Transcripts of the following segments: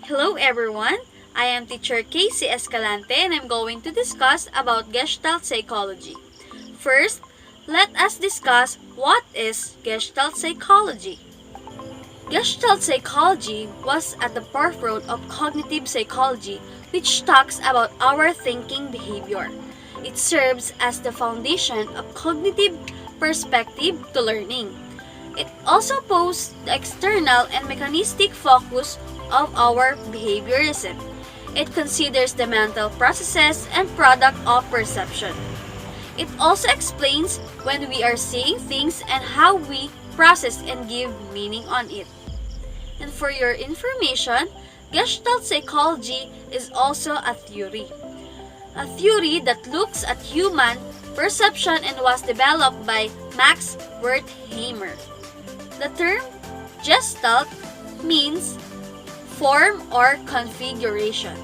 Hello everyone, I am teacher Casey Escalante and I'm going to discuss about Gestalt psychology. First, let us discuss what is Gestalt psychology. Gestalt psychology was at the forefront of cognitive psychology, which talks about our thinking behavior. It serves as the foundation of cognitive perspective to learning. It also poses the external and mechanistic focus of our behaviorism. It considers the mental processes and product of perception. It also explains when we are seeing things and how we process and give meaning on it. And for your information, Gestalt psychology is also a theory. A theory that looks at human perception and was developed by Max Wertheimer. The term Gestalt means form or configuration.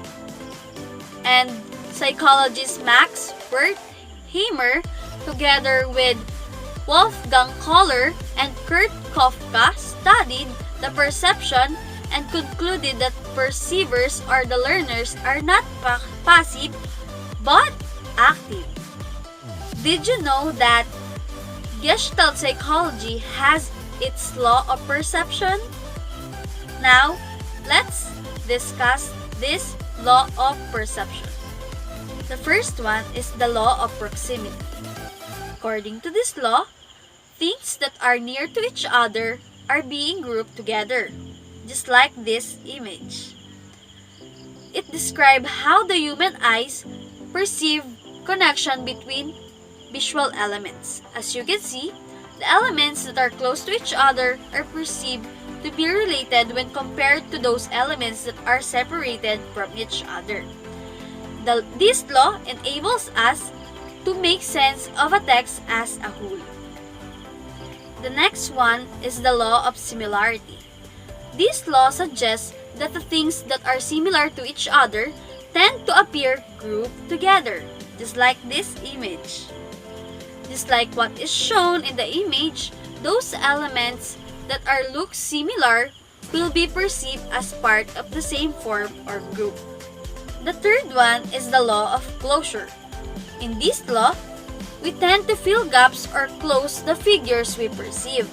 And psychologist Max Wertheimer, together with Wolfgang Kohler and Kurt Kofka, studied the perception and concluded that perceivers or the learners are not passive but active. Did you know that Gestalt psychology has its law of perception? Now, let's discuss this law of perception. The first one is the law of proximity. According to this law, things that are near to each other are being grouped together, just like this image. It describes how the human eyes perceive connection between visual elements. As you can see, the elements that are close to each other are perceived to be related when compared to those elements that are separated from each other. This law enables us to make sense of a text as a whole. The next one is the law of similarity. This law suggests that the things that are similar to each other tend to appear grouped together, just like this image. Just like what is shown in the image, those elements that look similar will be perceived as part of the same form or group. The third one is the law of closure. In this law, we tend to fill gaps or close the figures we perceive.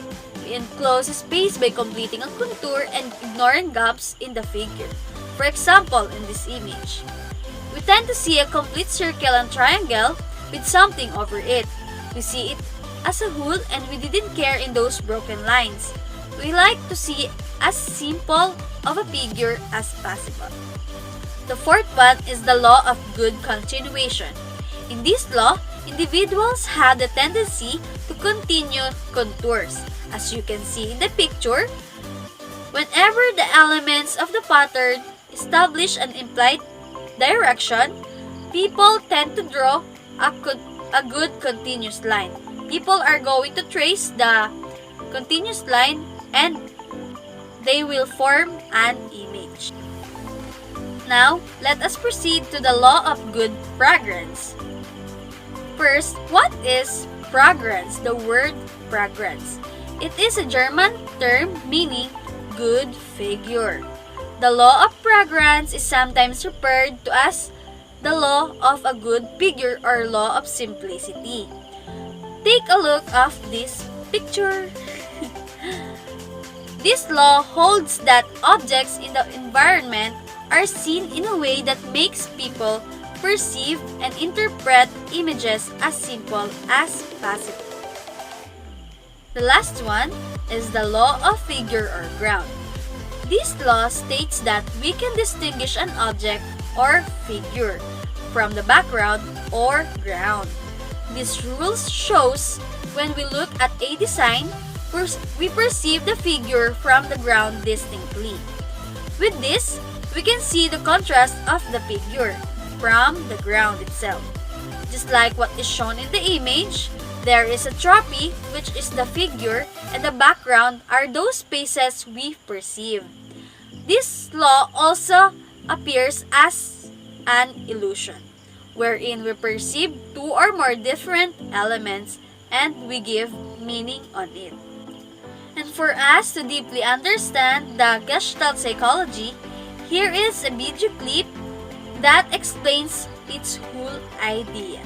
We enclose a space by completing a contour and ignoring gaps in the figure. For example, in this image, we tend to see a complete circle and triangle with something over it. We see it as a whole and we didn't care in those broken lines. We like to see as simple of a figure as possible. The fourth one is the law of good continuation. In this law, individuals have the tendency to continue contours. As you can see in the picture, whenever the elements of the pattern establish an implied direction, people tend to draw a good continuous line. People are going to trace the continuous line and they will form an image. Now, let us proceed to the law of good fragrance. First, what is fragrance? The word fragrance. It is a German term meaning good figure. The law of fragrance is sometimes referred to as the law of a good figure or law of simplicity. Take a look at this picture. This law holds that objects in the environment are seen in a way that makes people perceive and interpret images as simple as possible. The last one is the law of figure or ground. This law states that we can distinguish an object or figure from the background or ground. This rule shows when we look at a design, we perceive the figure from the ground distinctly. With this, we can see the contrast of the figure from the ground itself. Just like what is shown in the image, there is a trophy, which is the figure, and the background are those spaces we perceive. This law also appears as an illusion, wherein we perceive two or more different elements and we give meaning on it. And for us to deeply understand the Gestalt psychology, Here is a video clip that explains its whole idea.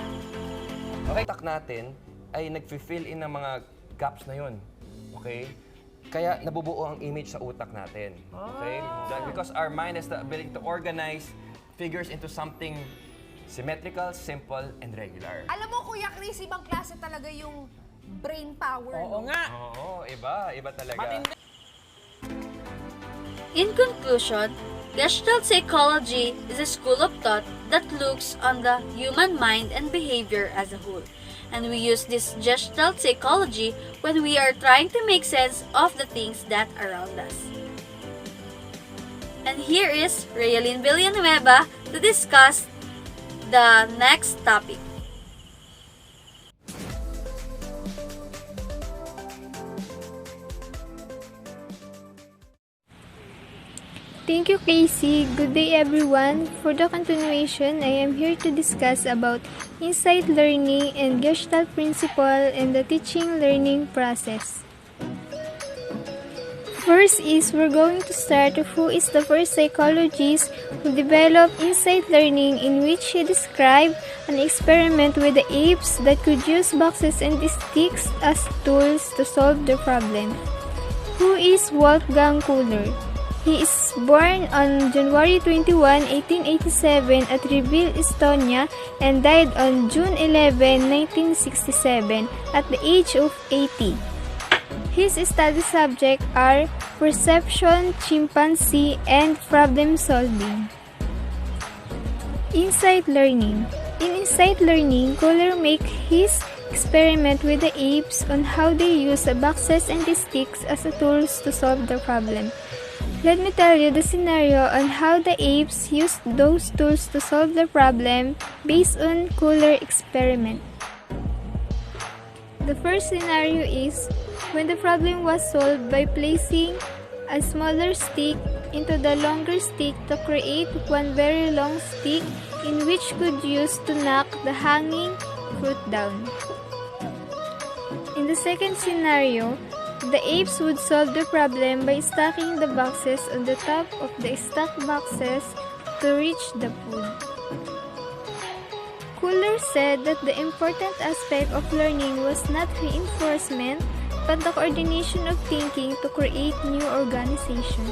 Okay, utak natin ay nag-fill in ng mga gaps na yun. Okay? Kaya nabubuo ang image sa utak natin. Okay? Because our mind has the ability to organize figures into something symmetrical, simple, and regular. Alam mo, Kuya Chris, ibang klase talaga yung brain power. Oo nga. Oo, iba. Iba talaga. In conclusion, Gestalt psychology is a school of thought that looks on the human mind and behavior as a whole. And we use this Gestalt psychology when we are trying to make sense of the things that around us. And here is Realyn Villanueva to discuss the next topic. Thank you, Casey. Good day, everyone. For the continuation, I am here to discuss about insight learning and Gestalt principle and the teaching learning process. First is we're going to start with who is the first psychologist who developed insight learning, in which he described an experiment with the apes that could use boxes and sticks as tools to solve the problem. Who is Wolfgang Kohler? He is born on January 21, 1887 at Reveal, Estonia, and died on June 11, 1967 at the age of 80. His study subjects are perception, chimpanzee, and problem solving. Insight learning. In insight learning, Kohler makes his experiment with the apes on how they use the boxes and the sticks as tools to solve the problem. Let me tell you the scenario on how the apes used those tools to solve the problem based on Kohler experiment. The first scenario is when the problem was solved by placing a smaller stick into the longer stick to create one very long stick in which could use to knock the hanging fruit down. In the second scenario, the apes would solve the problem by stacking the boxes on the top of the stacked boxes to reach the food. Kohler said that the important aspect of learning was not reinforcement, but the coordination of thinking to create new organization.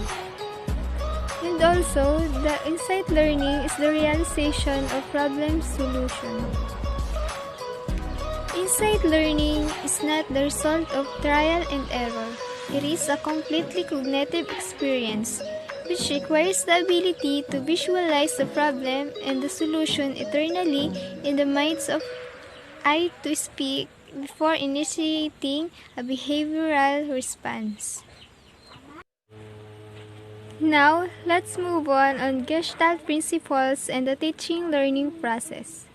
And also, the insight learning is the realization of problem solution. Insight learning is not the result of trial and error. It is a completely cognitive experience, which requires the ability to visualize the problem and the solution eternally in the minds of I to speak before initiating a behavioral response. Now, let's move on Gestalt principles and the teaching learning process.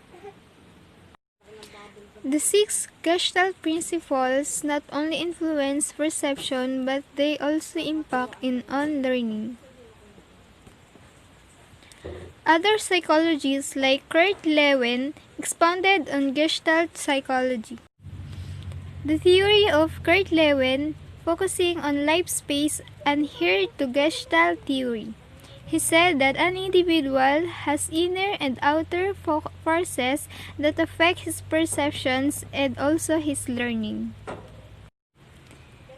The 6 Gestalt principles not only influence perception but they also impact on learning. Other psychologists like Kurt Lewin expounded on Gestalt psychology. The theory of Kurt Lewin, focusing on life space, adhered to Gestalt theory. He said that an individual has inner and outer forces that affect his perceptions and also his learning.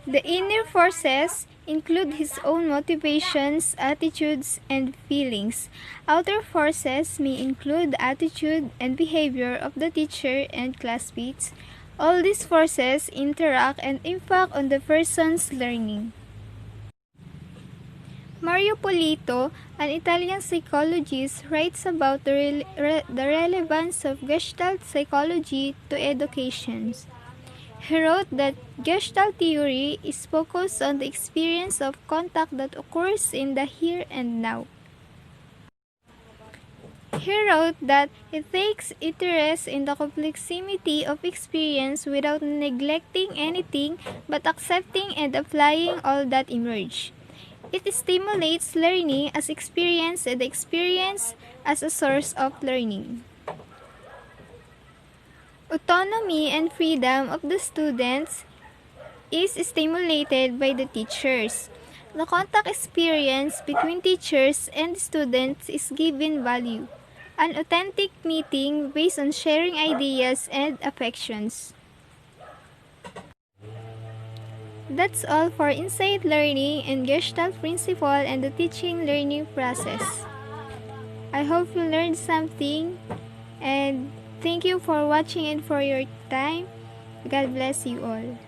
The inner forces include his own motivations, attitudes, and feelings. Outer forces may include the attitude and behavior of the teacher and classmates. All these forces interact and impact on the person's learning. Mario Polito, an Italian psychologist, writes about the relevance of Gestalt psychology to education. He wrote that Gestalt theory is focused on the experience of contact that occurs in the here and now. He wrote that it takes interest in the complexity of experience without neglecting anything but accepting and applying all that emerge. It stimulates learning as experience and experience as a source of learning. Autonomy and freedom of the students is stimulated by the teachers. The contact experience between teachers and students is given value. An authentic meeting based on sharing ideas and affections. That's all for Insight Learning and Gestalt Principle and the teaching learning process. I hope you learned something, and thank you for watching and for your time. God bless you all.